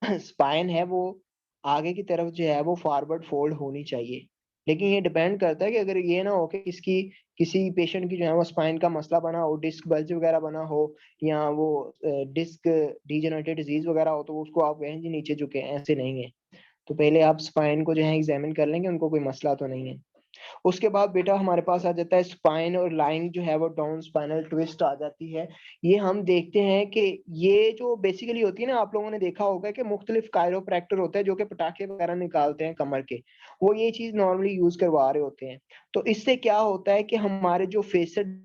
Speaker 2: स्पाइन है वो आगे की तरफ जो है वो फॉरवर्ड फोल्ड होनी चाहिए। लेकिन ये डिपेंड करता है कि अगर ये ना हो कि इसकी, किसी पेशेंट की जो है वो स्पाइन का मसला बना हो, डिस्क बल्ज वगैरह बना हो या वो डिस्क डीजेनरेटिव डिजीज वगैरह हो, तो उसको आप कहें जी नीचे झुके, ऐसे नहीं है। तो पहले आप स्पाइन को जो है एग्जामिन कर लेंगे उनको कोई मसला तो नहीं है। उसके बाद बेटा हमारे पास आ जाता है स्पाइन और लाइंग जो है वो डाउन स्पाइनल ट्विस्ट आ जाती है। ये हम देखते हैं कि ये जो बेसिकली होती है ना, आप लोगों ने देखा होगा कि मुख्तलिफ कायरोप्रैक्टर होते हैं जो कि पटाखे वगैरह निकालते हैं कमर के, वो ये चीज नॉर्मली यूज करवा रहे होते हैं। तो इससे क्या होता है कि हमारे जो फेसेड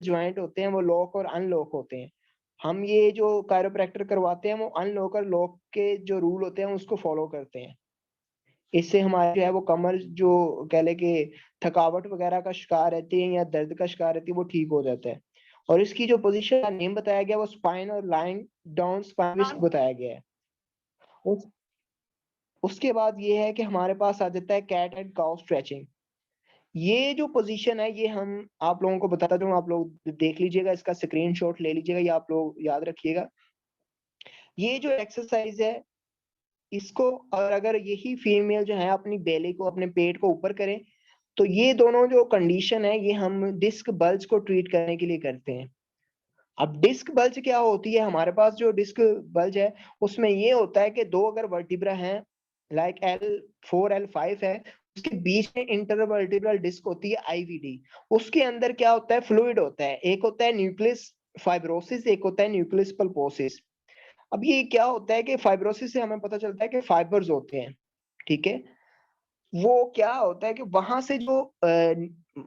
Speaker 2: ज्वाइंट होते हैं वो लॉक और अनलॉक होते हैं। हम ये जो कायरोप्रैक्टर करवाते हैं वो अनलॉक और लॉक के जो रूल होते हैं उसको फॉलो करते हैं। इससे हमारी जो है वो कमर जो कह ले कि थकावट वगैरह का शिकार रहती है या दर्द का शिकार रहती है वो ठीक हो जाता है। और इसकी जो पोजीशन का नेम बताया गया वो स्पाइन और लाइंग डाउन स्पाइन ट्विस्ट बताया गया है। उस, उसके बाद ये है कि हमारे पास आ जाता है कैट एंड काउ स्ट्रेचिंग। ये जो पोजीशन है ये हम आप लोगों को बताता दूं, आप लोग देख लीजिएगा, इसका स्क्रीनशॉट ले लीजिएगा, ये आप लोग याद रखिएगा। ये जो एक्सरसाइज है इसको, और अगर यही फीमेल जो है अपनी बेली को, अपने पेट को ऊपर करें, तो ये दोनों जो कंडीशन है ये हम डिस्क बल्ज को ट्रीट करने के लिए करते हैं। अब डिस्क बल्ज क्या होती है, हमारे पास जो डिस्क बल्ज है उसमें ये होता है कि दो अगर वर्टिब्रा हैं, लाइक L4 L5 है, उसके बीच में इंटरवर्टिब्रल डिस्क होती है IVD। उसके अंदर क्या होता है, फ्लूइड होता है, एक होता है न्यूक्लियस फाइब्रोसिस, एक होता है न्यूक्लियस पल्पोसिस। अब ये क्या होता है कि फाइब्रोसिस से हमें पता चलता है कि फाइबर्स होते हैं, ठीक है। वो क्या होता है कि वहां से जो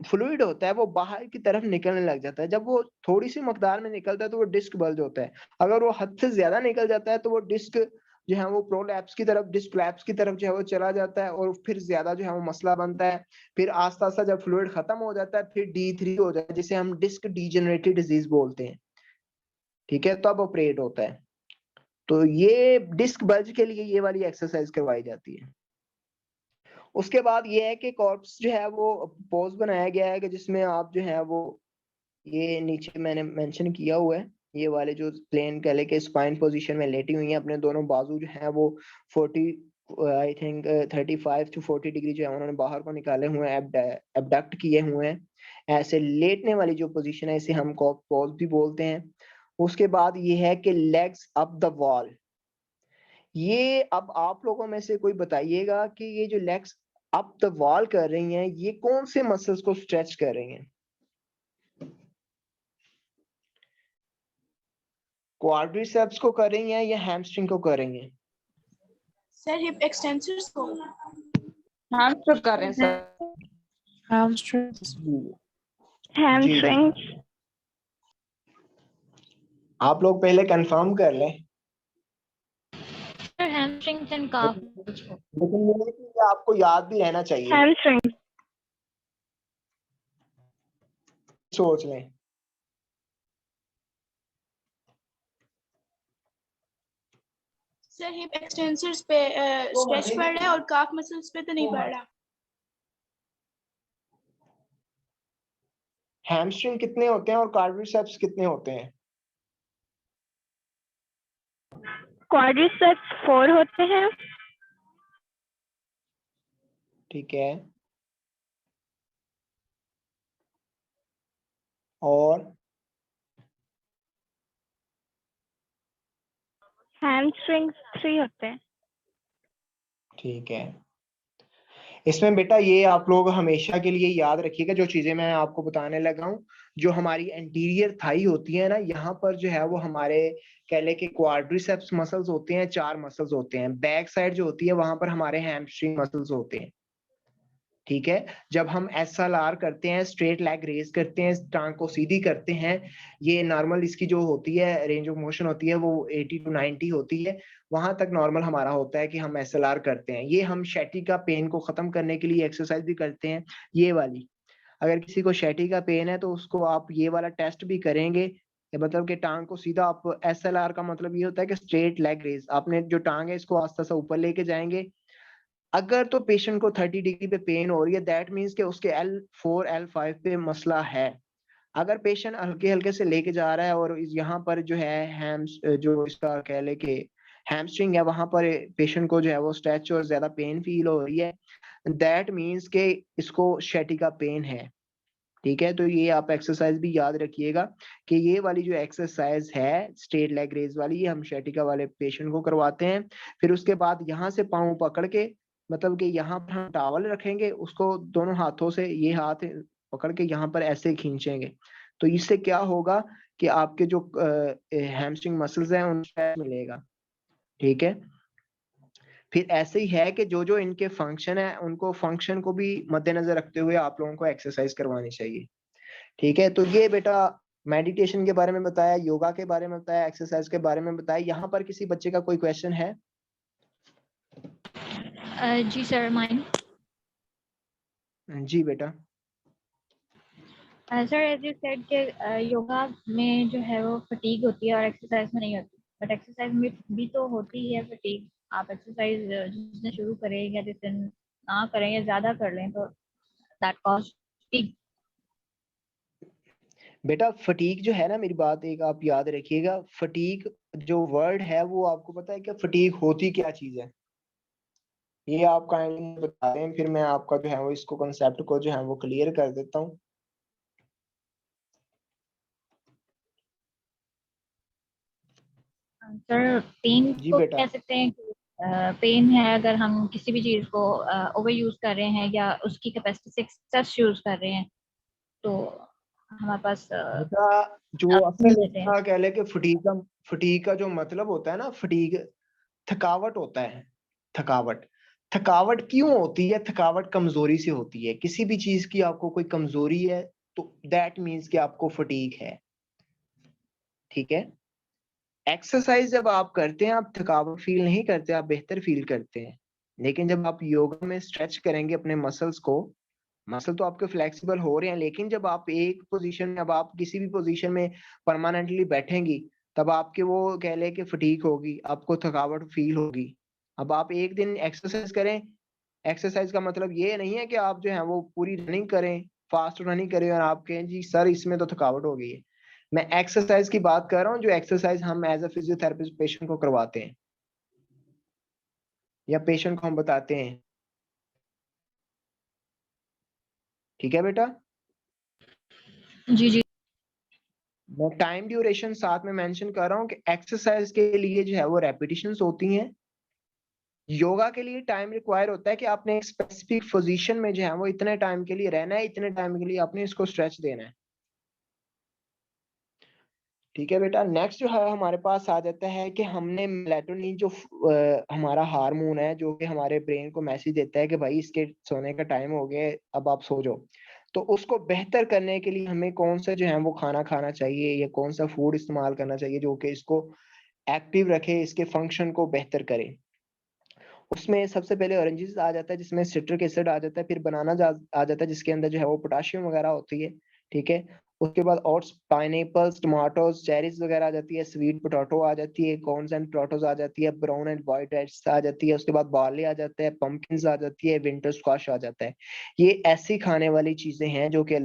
Speaker 2: फ्लूइड होता है वो बाहर की तरफ निकलने लग जाता है। जब वो थोड़ी सी मकदार में निकलता है तो वो डिस्क बल्ज होता है। अगर वो हद से ज्यादा निकल जाता है तो वो डिस्क जो है वो प्रोलैप्स की तरफ, डिस्क लैप्स की तरफ जो है वो चला जाता है, और फिर ज्यादा जो है वो मसला बनता है। फिर आस्ता आस्ता जब फ्लूइड खत्म हो जाता है फिर D3 हो जाता है, जिसे हम डिस्क डीजेनरेटिव डिजीज बोलते हैं, ठीक है, तब ऑपरेट होता है। तो ये डिस्क बल्ज के लिए ये वाली एक्सरसाइज करवाई जाती है। उसके बाद ये है कि कॉर्प्स जो है वो पोज बनाया गया है कि जिसमें आप जो है वो, ये नीचे मैंने मेंशन किया हुआ है, ये वाले जो प्लेन कह ले के स्पाइन पोजीशन में लेटी हुई हैं, अपने दोनों बाजू जो है वो 40 आई थिंक 35 to 40 डिग्री जो है उन्होंने बाहर को निकाले हुए हैं, एबडक्ट किए हुए हैं। ऐसे लेटने वाली जो पोजीशन है इसे हम कॉर्प पोज भी बोलते हैं। उसके बाद ये है कि लेग्स अप द वॉल। ये अब आप लोगों में से कोई बताइएगा कि ये जो लेग्स अप द वॉल कर रही हैं ये कौन से मसल्स को स्ट्रेच कर रही हैं? क्वाड्रिसेप्स को कर रही हैं या हैमस्ट्रिंग को कर रही हैं?
Speaker 4: सर हिप एक्सटेंसर्स को।
Speaker 5: हैमस्ट्रिंग कर रहे हैं सर।
Speaker 1: hamstrings,
Speaker 5: hamstrings.
Speaker 2: आप लोग पहले कंफर्म कर लें,
Speaker 3: hamstrings and calf.
Speaker 2: लेकिन ये आपको याद भी रहना चाहिए,
Speaker 5: हैमस्ट्रिंग्स।
Speaker 2: सोच लें।
Speaker 4: सर हिप एक्सटेंसर्स पे स्ट्रेच पड़ रहा है और काफ मसल्स पे तो नहीं पड़ रहा।
Speaker 2: हैमस्ट्रिंग कितने होते हैं और क्वाड्रिसेप्स कितने होते हैं?
Speaker 5: क्वाड्रिसेप्स 4 होते हैं।
Speaker 2: ठीक है, और
Speaker 5: हैमस्ट्रिंग्स 3 होते हैं।
Speaker 2: ठीक है। इसमें बेटा ये आप लोग हमेशा के लिए याद रखिएगा जो चीजें मैं आपको बताने लगा हूँ। जो हमारी एंटीरियर थाई होती है ना, यहाँ पर जो है वो हमारे कह ले कि क्वाड्रिसेप्स मसल्स होते हैं, 4 मसल्स होते हैं। बैक साइड जो होती है वहां पर हमारे हैमस्ट्रिंग मसल्स होते हैं, ठीक है। जब हम SLR करते हैं, स्ट्रेट लेग रेज करते हैं, टांग को सीधी करते हैं, ये नॉर्मल इसकी जो होती है रेंज ऑफ मोशन होती है वो 80 to 90 होती है, वहां तक नॉर्मल हमारा होता है कि हम SLR करते हैं। ये हम शैटी का पेन को खत्म करने के लिए एक्सरसाइज भी करते हैं, ये वाली। अगर किसी को शैटी का पेन है तो उसको आप ये वाला टेस्ट भी करेंगे, मतलब कि टांग को सीधा आप, SLR का मतलब ये होता है कि स्ट्रेट लेग रेज, आपने जो टांग है इसको आस्ते आस्ते ऊपर लेके जाएंगे। अगर तो पेशेंट को 30 डिग्री पे पेन हो रही है, दैट मीन्स कि उसके L4 L5 पे मसला है। अगर पेशेंट हल्के हल्के से लेके जा रहा है और यहाँ पर जो है जो इसका कह ले कि हैमस्ट्रिंग है वहां पर पेशेंट को जो है वो स्ट्रेच और ज्यादा पेन फील हो रही है, दैट मीन्स के इसको शैटिका पेन है, ठीक है। तो ये आप एक्सरसाइज भी याद रखिएगा कि ये वाली जो एक्सरसाइज है स्ट्रेट लेग रेज वाली, ये हम शैटिका वाले पेशेंट को करवाते हैं। फिर उसके बाद यहाँ से पाँव पकड़ के मतलब कि यहाँ पर हम टॉवल रखेंगे, उसको दोनों हाथों से ये हाथ पकड़ के यहाँ पर ऐसे खींचेंगे, तो इससे क्या होगा कि आपके जो हैमस्ट्रिंग मसल्स हैं उनको स्ट्रेच मिलेगा। ठीक है, फिर ऐसे ही है कि जो जो इनके फंक्शन है उनको फंक्शन को भी मद्देनजर रखते हुए आप लोगों को एक्सरसाइज करवानी चाहिए। ठीक है, तो ये बेटा मेडिटेशन के बारे में बताया, योगा के बारे में बताया, एक्सरसाइज के बारे में बताया। यहाँ पर किसी बच्चे का कोई क्वेश्चन है?
Speaker 3: जी सर, माइन
Speaker 2: जी बेटा।
Speaker 3: सर एज यू सेड कि योगा में जो है वो फटीग होती है और एक्सरसाइज में नहीं होती, बट एक्सरसाइज में भी तो होती है फटीग। आप एक्सरसाइज जिस दिन शुरू करें या जिस दिन ना करें या ज्यादा कर लें तो दैट कॉज फटीग।
Speaker 2: बेटा फटीक जो है ना, मेरी बात एक आप याद रखिएगा, फटीक जो वर्ड है वो आपको पता है कि फटीक होती क्या चीज है? ये आप काइंडली बता दें, फिर मैं आपका जो है वो इसको कंसेप्ट को जो है वो क्लियर कर देता हूँ।
Speaker 3: सर पेन
Speaker 2: जी
Speaker 3: को
Speaker 2: बेटा।
Speaker 3: कह सकते हैं कि पेन है अगर हम किसी भी चीज को ओवर यूज कर रहे हैं या उसकी कैपेसिटी से एक्सेस यूज कर रहे हैं तो हमारे पास
Speaker 2: बेटा जो असल इसका कह ले कि फटीक का जो मतलब होता है ना, फटीक थकावट होता है। थकावट थकावट क्यों होती है? थकावट कमजोरी से होती है। किसी भी चीज की आपको कोई कमजोरी है तो दैट मीन्स कि आपको फटीक है। ठीक है, एक्सरसाइज जब आप करते हैं आप थकावट फील नहीं करते, आप बेहतर फील करते हैं। लेकिन जब आप योगा में स्ट्रेच करेंगे अपने मसल्स को, मसल तो आपके फ्लेक्सिबल हो रहे हैं, लेकिन जब आप एक पोजीशन में, अब आप किसी भी पोजीशन में परमानेंटली बैठेंगी तब आपके वो कह ले कि फटीक होगी, आपको थकावट फील होगी। अब आप एक दिन एक्सरसाइज करें, एक्सरसाइज का मतलब ये नहीं है कि आप जो है वो पूरी रनिंग करें, फास्ट रनिंग करें और आप कहें जी सर इसमें तो थकावट हो गई है। मैं एक्सरसाइज की बात कर रहा हूँ जो एक्सरसाइज हम एज अ फिजियोथेरेपिस्ट पेशेंट को करवाते हैं या पेशेंट को हम बताते हैं। ठीक है बेटा,
Speaker 3: जी जी
Speaker 2: मैं टाइम ड्यूरेशन साथ में मेंशन कर रहा हूँ कि एक्सरसाइज के लिए जो है वो रेपिटेशंस होती हैं। योगा के लिए टाइम रिक्वायर होता है कि आपने एक स्पेसिफिक पोजीशन में जो है वो इतने टाइम के लिए रहना है, इतने टाइम के लिए आपने इसको स्ट्रेच देना है। ठीक है बेटा, नेक्स्ट जो है हमारे पास आ जाता है कि हमने मेलाटोनिन जो हमारा हार्मोन है जो कि हमारे ब्रेन को मैसेज देता है कि भाई इसके सोने का टाइम हो गया, अब आप सो जाओ। तो उसको बेहतर करने के लिए हमें कौन सा जो है वो खाना खाना चाहिए या कौन सा फूड इस्तेमाल करना चाहिए जो कि इसको एक्टिव रखे, इसके फंक्शन को बेहतर करे? उसमें सबसे पहले ऑरेंजेस आ जाता है जिसमें सिट्रिक एसिड आ जाता है, फिर बनाना आ जाता है जिसके अंदर जो है वो पोटाशियम वगैरह होती है। ठीक है, उसके बाद ओट्स, पाइनएप्पल्स, टमाटोज, चेरीज वगैरह आ जाती है, स्वीट पोटैटो आ जाती है, कॉर्न्स एंड पोटैटोज आ जाती है, ब्राउन एंड व्हाइट राइस आ जाती है, उसके बाद बार्ली आ जाता है, पंपकिन्स आ जाती है, विंटर स्क्वाश आ जाता है। ये ऐसी खाने वाली चीजें हैं जो कि अल्लाह